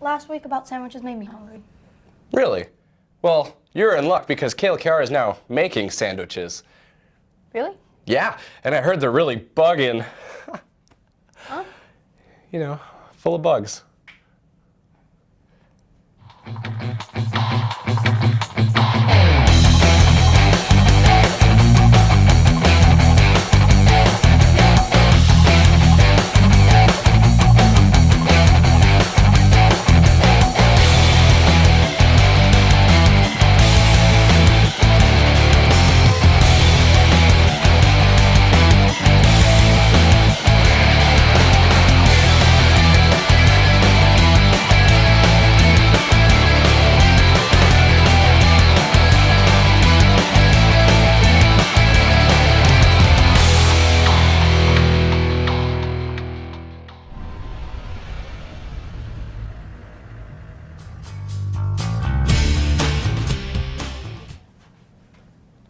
last week about sandwiches made me hungry. Really? Well, you're in luck because KLKR is now making sandwiches. Really? Yeah, and I heard they're really bugging. Huh? You know, full of bugs.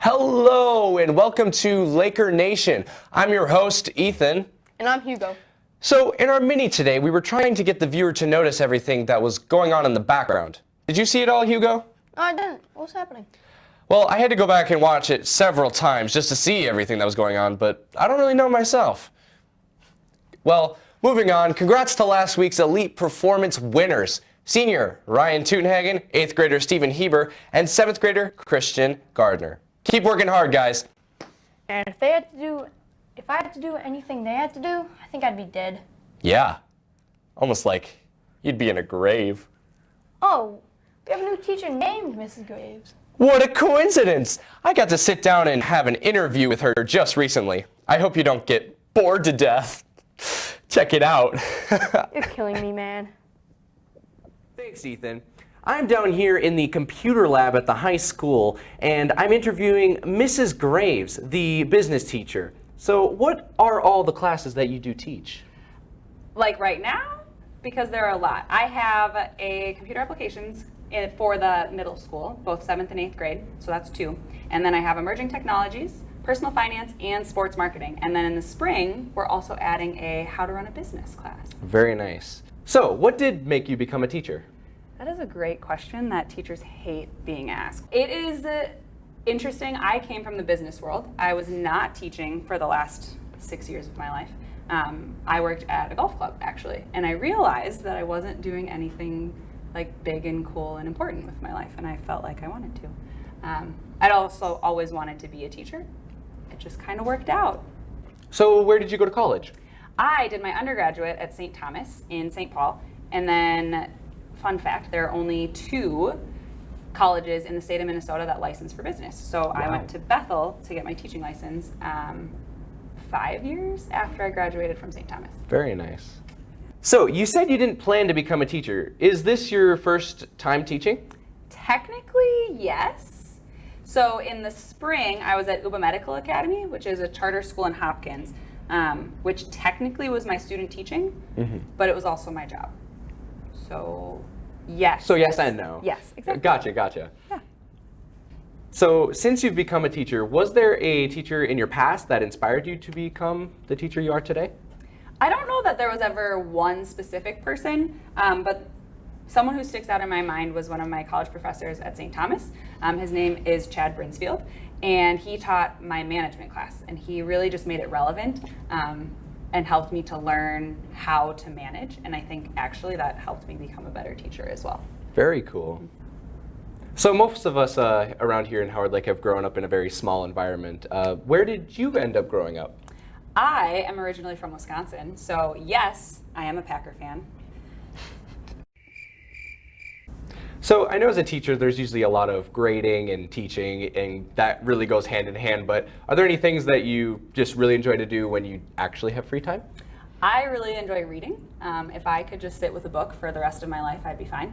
Hello and welcome to Laker Nation. I'm your host, Ethan. And I'm Hugo. So in our mini today, we were trying to get the viewer to notice everything that was going on in the background. Did you see it all, Hugo? No, I didn't. What's happening? Well, I had to go back and watch it several times just to see everything that was going on, but I don't really know myself. Well, moving on, congrats to last week's Elite Performance winners. Senior Ryan Tutenhagen, 8th grader Stephen Heber, and 7th grader Christian Gardner. Keep working hard, guys. And if I had to do anything they had to do, I think I'd be dead. Yeah, almost like you'd be in a grave. Oh, we have a new teacher named Mrs. Graves. What a coincidence! I got to sit down and have an interview with her just recently. I hope you don't get bored to death. Check it out. You're killing me, man. Thanks, Ethan. I'm down here in the computer lab at the high school, and I'm interviewing Mrs. Graves, the business teacher. So what are all the classes that you do teach? Like right now? Because there are a lot. I have a computer applications for the middle school, both 7th and 8th grade, so that's 2. And then I have emerging technologies, personal finance, and sports marketing. And then in the spring, we're also adding a how to run a business class. Very nice. So what did make you become a teacher? That is a great question that teachers hate being asked. It is interesting. I came from the business world. I was not teaching for the last 6 years of my life. I worked at a golf club, actually, and I realized that I wasn't doing anything like big and cool and important with my life, and I felt like I wanted to. I'd also always wanted to be a teacher. It just kind of worked out. So where did you go to college? I did my undergraduate at St. Thomas in St. Paul, and then fun fact, there are only 2 colleges in the state of Minnesota that license for business. So wow. I went to Bethel to get my teaching license 5 years after I graduated from St. Thomas. Very nice. So you said you didn't plan to become a teacher. Is this your first time teaching? Technically, yes. So in the spring, I was at Uba Medical Academy, which is a charter school in Hopkins, which technically was my student teaching, but it was also my job. So, yes. So yes and no. Yes, exactly. Gotcha. Yeah. So since you've become a teacher, was there a teacher in your past that inspired you to become the teacher you are today? I don't know that there was ever one specific person, but someone who sticks out in my mind was one of my college professors at St. Thomas. His name is Chad Brinsfield, and he taught my management class, and he really just made it relevant. And helped me to learn how to manage. And I think actually that helped me become a better teacher as well. Very cool. So most of us around here in Howard Lake have grown up in a very small environment. Where did you end up growing up? I am originally from Wisconsin, so yes, I am a Packer fan. So I know as a teacher there's usually a lot of grading and teaching, and that really goes hand in hand, but are there any things that you just really enjoy to do when you actually have free time? I really enjoy reading. If I could just sit with a book for the rest of my life, I'd be fine.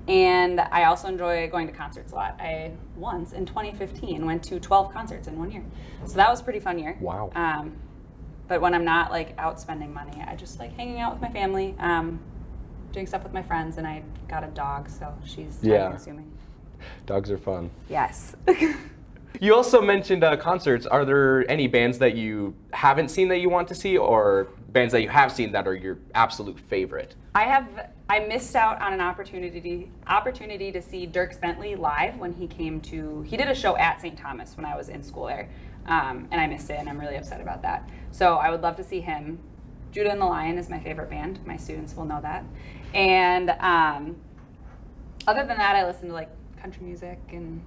And I also enjoy going to concerts a lot. I once, in 2015, went to 12 concerts in 1 year. So that was a pretty fun year. Wow. But when I'm not like out spending money, I just like hanging out with my family, doing stuff with my friends, and I got a dog, so she's time consuming. Dogs are fun. Yes. You also mentioned concerts. Are there any bands that you haven't seen that you want to see, or bands that you have seen that are your absolute favorite? I missed out on an opportunity to see Dierks Bentley live when he did a show at St. Thomas when I was in school there, and I missed it, and I'm really upset about that. So I would love to see him. Judah and the Lion is my favorite band. My students will know that. And other than that, I listen to like country music and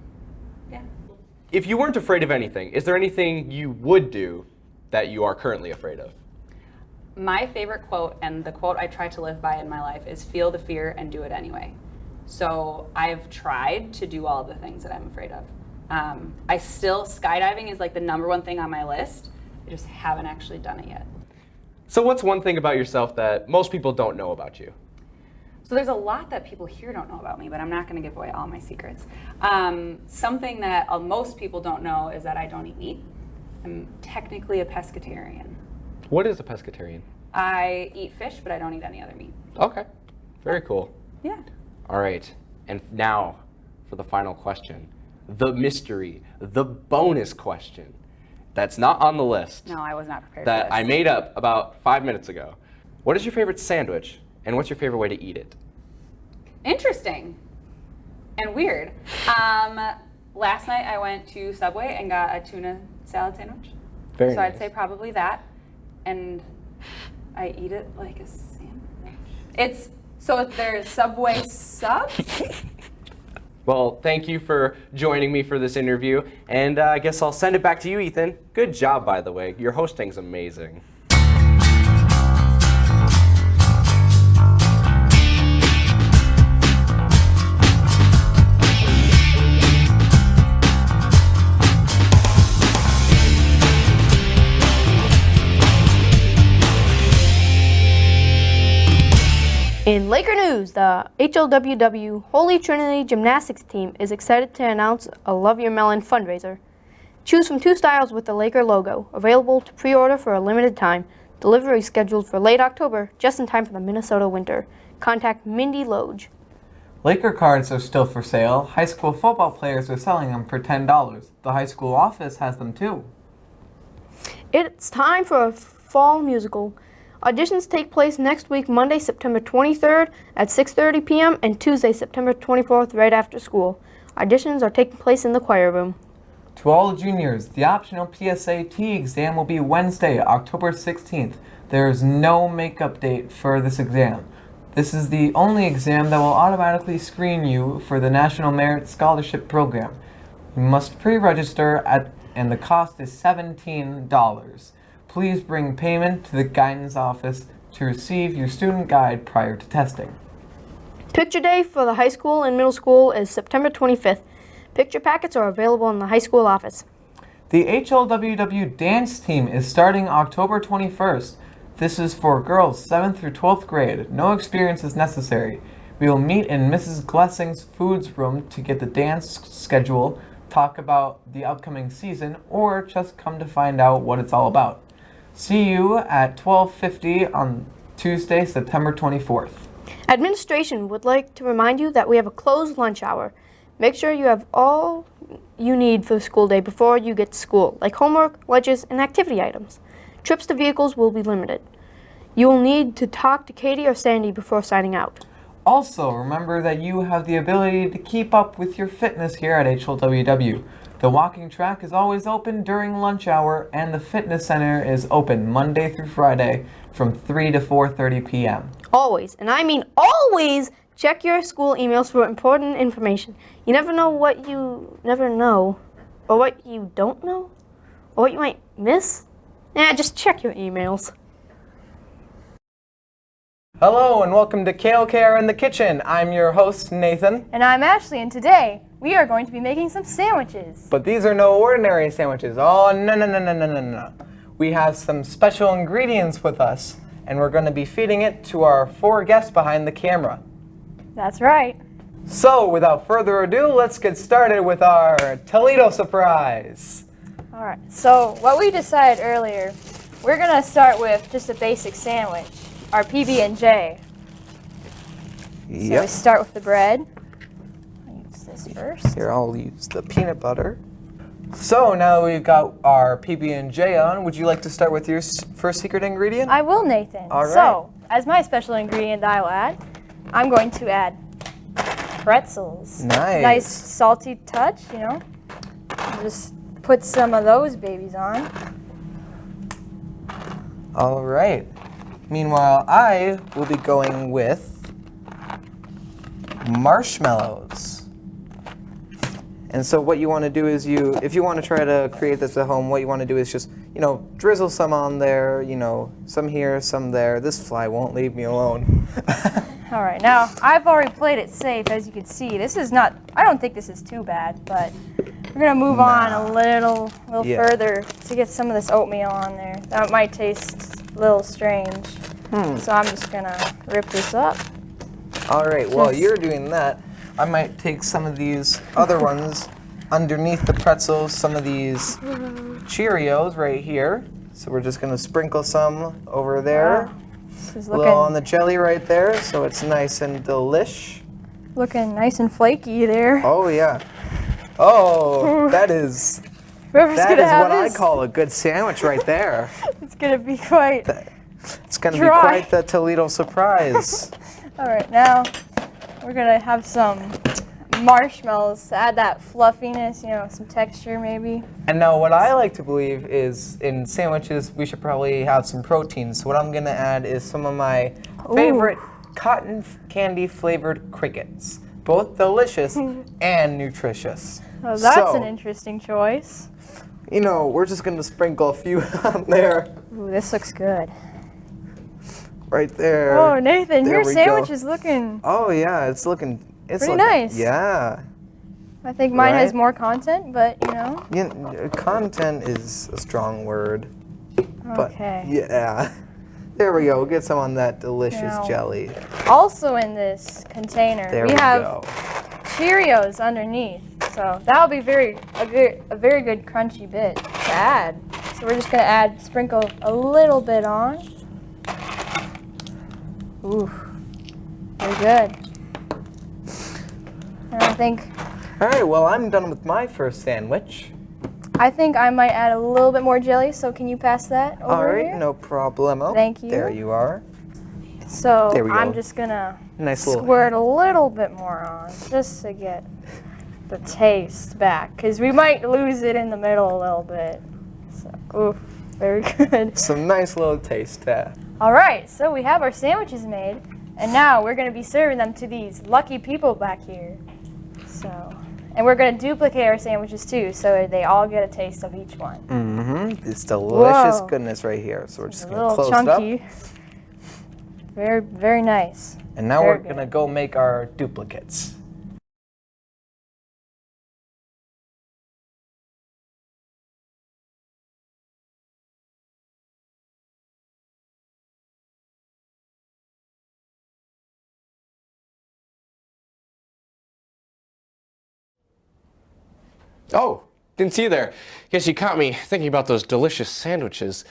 yeah. If you weren't afraid of anything, is there anything you would do that you are currently afraid of? My favorite quote, and the quote I try to live by in my life, is feel the fear and do it anyway. So I've tried to do all of the things that I'm afraid of. Skydiving is like the #1 thing on my list. I just haven't actually done it yet. So what's one thing about yourself that most people don't know about you? So there's a lot that people here don't know about me, but I'm not going to give away all my secrets. Something that most people don't know is that I don't eat meat. I'm technically a pescatarian. What is a pescatarian? I eat fish, but I don't eat any other meat. Okay, very cool. Yeah. All right, and now for the final question. The mystery, the bonus question that's not on the list. No, I was not prepared That for this. I made up about 5 minutes ago. What is your favorite sandwich, and what's your favorite way to eat it? Interesting and weird. Last night I went to Subway and got a tuna salad sandwich. Very so nice. I'd say probably that. And I eat it like a sandwich. There's Subway subs? Well, thank you for joining me for this interview, and I guess I'll send it back to you, Ethan. Good job, by the way. Your hosting's amazing. In Laker news, the HLWW Holy Trinity Gymnastics team is excited to announce a Love Your Melon fundraiser. Choose from 2 styles with the Laker logo, available to pre-order for a limited time. Delivery scheduled for late October, just in time for the Minnesota winter. Contact Mindy Loge. Laker cards are still for sale. High school football players are selling them for $10. The high school office has them too. It's time for a fall musical. Auditions take place next week, Monday, September 23rd at 6:30 p.m. and Tuesday, September 24th, right after school. Auditions are taking place in the choir room. To all juniors, the optional PSAT exam will be Wednesday, October 16th. There is no makeup date for this exam. This is the only exam that will automatically screen you for the National Merit Scholarship Program. You must pre-register and the cost is $17. Please bring payment to the guidance office to receive your student guide prior to testing. Picture day for the high school and middle school is September 25th. Picture packets are available in the high school office. The HLWW dance team is starting October 21st. This is for girls 7th through 12th grade. No experience is necessary. We will meet in Mrs. Glessing's foods room to get the dance schedule, talk about the upcoming season, or just come to find out what it's all about. See you at 12:50 on Tuesday, September 24th. Administration would like to remind you that we have a closed lunch hour. Make sure you have all you need for the school day before you get to school, like homework, lunches, and activity items. Trips to vehicles will be limited. You will need to talk to Katie or Sandy before signing out. Also, remember that you have the ability to keep up with your fitness here at HLWW. The walking track is always open during lunch hour, and the fitness center is open Monday through Friday from 3 to 4:30 p.m. Always, and I mean always, check your school emails for important information. You never know what you never know, or what you don't know, or what you might miss. Just check your emails. Hello and welcome to KLKR in the Kitchen. I'm your host, Nathan. And I'm Ashley, and today we are going to be making some sandwiches. But these are no ordinary sandwiches. Oh, no. We have some special ingredients with us, and we're going to be feeding it to our 4 guests behind the camera. That's right. So, without further ado, let's get started with our Toledo surprise. All right, so what we decided earlier, we're going to start with just a basic sandwich, our PB&J. So we start with the bread. I'll use this first. Here, I'll use the peanut butter. So now that we've got our PB&J on, would you like to start with your first secret ingredient? I will, Nathan. All right. So, as my special ingredient that I will add, I'm going to add pretzels. Nice. Nice salty touch, you know. Just put some of those babies on. All right. Meanwhile, I will be going with marshmallows. And so what you want to do is if you want to try to create this at home, what you want to do is just, drizzle some on there, some here, some there. This fly won't leave me alone. All right, now I've already played it safe, as you can see. This is not, I don't think this is too bad, but we're gonna move on a little further to get some of this oatmeal on there. That might taste a little strange. So I'm just gonna rip this up. All right, while you're doing that, I might take some of these other ones underneath the pretzels, some of these Cheerios right here. So we're just gonna sprinkle some over there. Wow. This is A little on the jelly right there, so it's nice and delish. looking nice and flaky there. Oh yeah. Oh, that is Whoever's what gonna have I this, call a good sandwich right there. it's gonna be quite. It's gonna be Dry. quite the Toledo surprise. All right, now we're gonna have some marshmallows to add that fluffiness, some texture maybe. And now what I like to believe is in sandwiches we should probably have some protein. So what I'm gonna add is some of my favorite cotton candy flavored crickets. Both delicious and nutritious. Oh, that's So, an interesting choice. we're just gonna sprinkle a few on there. Ooh, this looks good. Right there. Oh, Nathan, There your we sandwich go. is looking. Oh yeah, it's looking Pretty nice. Yeah. I think mine has Right? more content, but Content is a strong word. But Okay. yeah. There we go. Get some on that delicious Now, jelly. Also in this container, There we we have go. Cheerios underneath. So that'll be a very good crunchy bit to add. So we're just gonna sprinkle a little bit on. Ooh, very good. And I think All right, well, I'm done with my first sandwich. I might add a little bit more jelly. So can you pass that over All right, here? no problemo. Thank you. There you are. So There we go. I'm just gonna Nice little. squirt a little bit more on, just to get the taste back, because we might lose it in the middle a little bit. So, oof, very good. Some nice little taste there. All right, so we have our sandwiches made, and now we're gonna be serving them to these lucky people back here. And we're gonna duplicate our sandwiches too, so they all get a taste of each one. Mm-hmm. It's delicious Whoa. goodness right here. So we're just A gonna little close chunky. it up. Very, very nice. And now Very we're good. gonna go make our duplicates. Oh, didn't see you there. Guess you caught me thinking about those delicious sandwiches.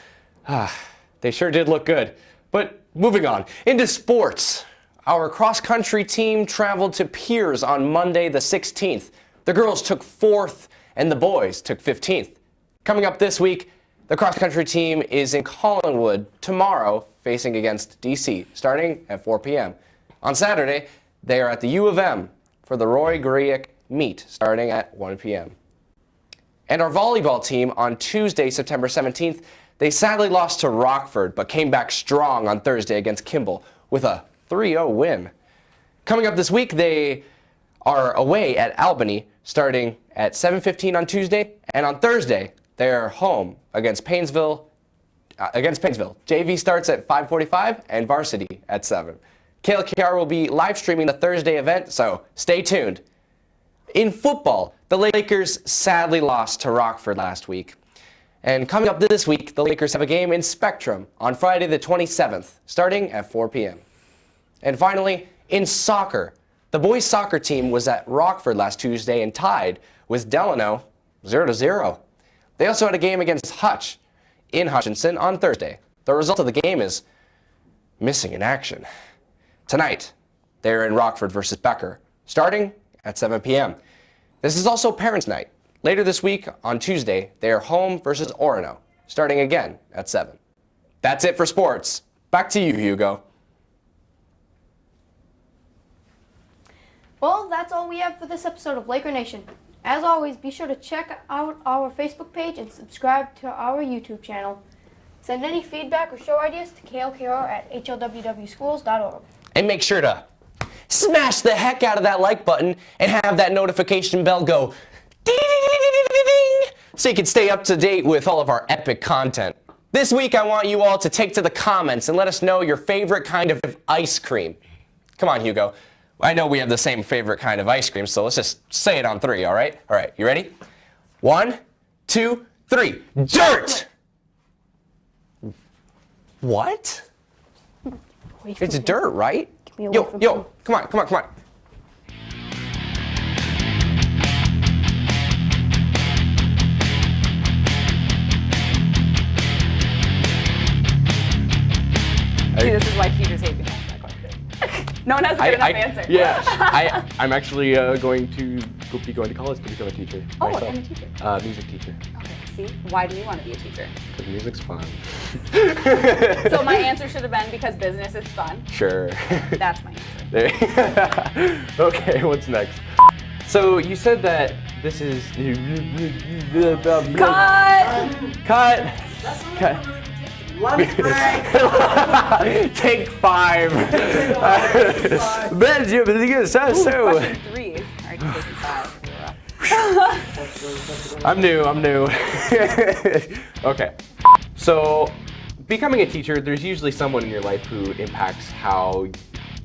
They sure did look good. But moving on, into sports. Our cross-country team traveled to Piers on Monday the 16th. The girls took 4th and the boys took 15th. Coming up this week, the cross-country team is in Collingwood tomorrow, facing against DC, starting at 4 p.m. On Saturday, they are at the U of M for the Roy Griek meet, starting at 1 p.m. And our volleyball team on Tuesday, September 17th, they sadly lost to Rockford, but came back strong on Thursday against Kimball with a 3-0 win. Coming up this week, they are away at Albany, starting at 7:15 on Tuesday, and on Thursday, they're home against Painesville. JV starts at 5:45 and varsity at 7. KLKR will be live streaming the Thursday event, so stay tuned. In football, the Lakers sadly lost to Rockford last week. And coming up this week, the Lakers have a game in Spectrum on Friday the 27th, starting at 4 p.m. And finally, in soccer, the boys' soccer team was at Rockford last Tuesday and tied with Delano 0-0. They also had a game against Hutch in Hutchinson on Thursday. The result of the game is missing in action. Tonight, they're in Rockford versus Becker, starting at 7 p.m. This is also Parents' Night. Later this week, on Tuesday, they are home versus Orono, starting again at 7. That's it for sports. Back to you, Hugo. Well, that's all we have for this episode of Laker Nation. As always, be sure to check out our Facebook page and subscribe to our YouTube channel. Send any feedback or show ideas to klkr@hlwwschools.org. And make sure to smash the heck out of that like button and have that notification bell go ding, ding, ding, ding, ding, ding, so you can stay up to date with all of our epic content. This week, I want you all to take to the comments and let us know your favorite kind of ice cream. Come on, Hugo. I know we have the same favorite kind of ice cream, so let's just say it on 3, all right? All right, you ready? 1, 2, 3. Dirt! What? It's dirt, right? Yo, come on. See, this is why teachers hate being asked that question. No one has a good enough answer. Yeah, I'm actually going to be going to college to become a teacher. Oh, what myself. kind of teacher? Music teacher. Okay, see? Why do you want to be a teacher? Because music's fun. So my answer should have been because business is fun. Sure. That's my answer. Okay, what's next? So you said that this is. Cut. Take 5. Question 3. Alright, taking 5. I'm new. Okay. So, becoming a teacher, there's usually someone in your life who impacts how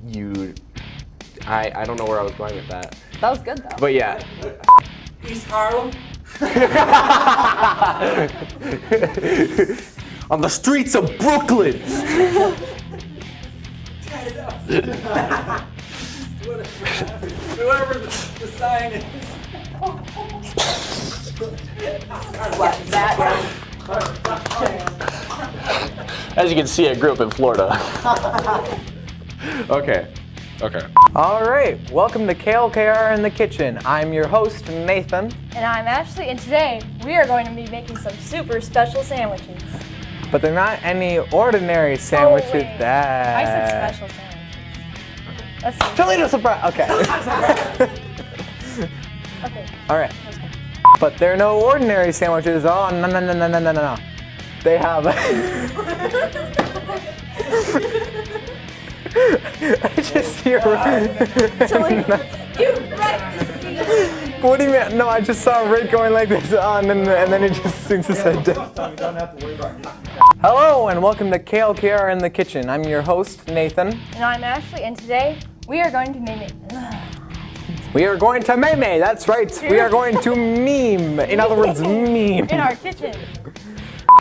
you. I don't know where I was going with that. That was good though. But yeah. East Harlem. On the streets of Brooklyn. Whoever the sign is. As you can see, I grew up in Florida. Okay. All right, welcome to KLKR in the Kitchen. I'm your host, Nathan. And I'm Ashley, and today we are going to be making some super special sandwiches. But they're not any ordinary sandwiches. wait. I said special sandwiches. That's Toledo surprise. Okay. okay. All right. But they're no ordinary sandwiches. Oh, no. They have. I just hear. What do you mean? No, I just saw Rick going like this on, and then he just sinks his head down. Hello, and welcome to KLKR in the Kitchen. I'm your host, Nathan. And I'm Ashley, and today we are going to make We are going to meme. That's right. We are going to meme. In other words, meme. in our kitchen.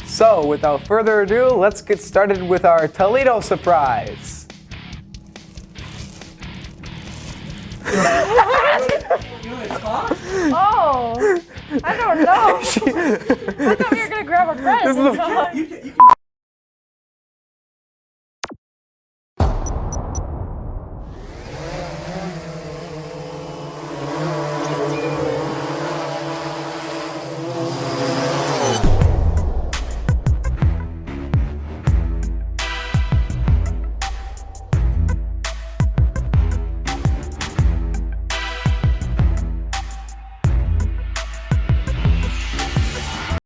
So, without further ado, let's get started with our Toledo surprise. Oh, I don't know. I thought we were gonna grab a bread. This is and the- talk.